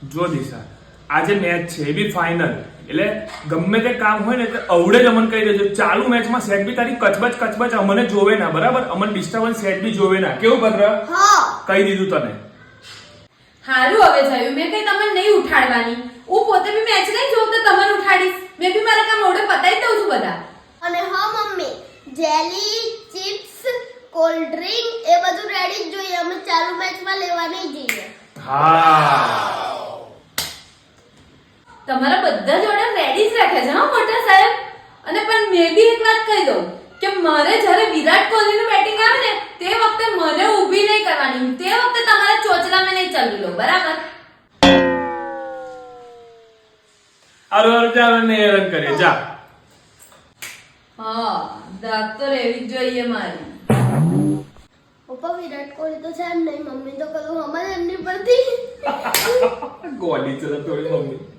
જો દિશા આજે મેચ છે એ બી ફાઇનલ એટલે ગમે તે કામ હોય ને એટલે અવડે જ અમને કહી દેજો ચાલુ મેચમાં સેટ બી તારી કચબચ અમને જોવે ના બરાબર અમને ડિસ્ટર્બન્સ સેટ બી જોવે ના કેવું ભદ્ર કહી દીધું તને હારું હવે થયું મેં કઈ તમને નહીં ઉઠાડવાની હું પોતે બી મેચ નહીં જોઉં તો તમને ઉઠાડીશ મેં બી મારા કામ ઓર્ડર પતાવી દઉં છું બધા અને હા mummy jelly chips cold drink એ બધું રેડી જ જોઈએ અમે ચાલુ મેચમાં લેવા નહીં જઈએ હા તમારા બધા જ ઓર્ડર રેડી જ રાખે છે હા મોટા સાહેબ અને પણ મેં બી એક વાત કહી દઉં કે મારે જ્યારે વિરાટ કોહલીનું બેટિંગ આવે ને તે વખતે મને ઊભી નહીં કરવાની તે વખતે તમારા ચોચલામાં નહીં ચાલી લો બરાબર અરે ચાલો ને હેરાન કરે જા હા દાગ તો રહેવી જ જોઈએ મારી પપ્પા વિરાટ કોહલી તો છે જ નહીં મમ્મી તો કરું અમારે એમની પરથી ગોલી ચલા થોડી મમ્મી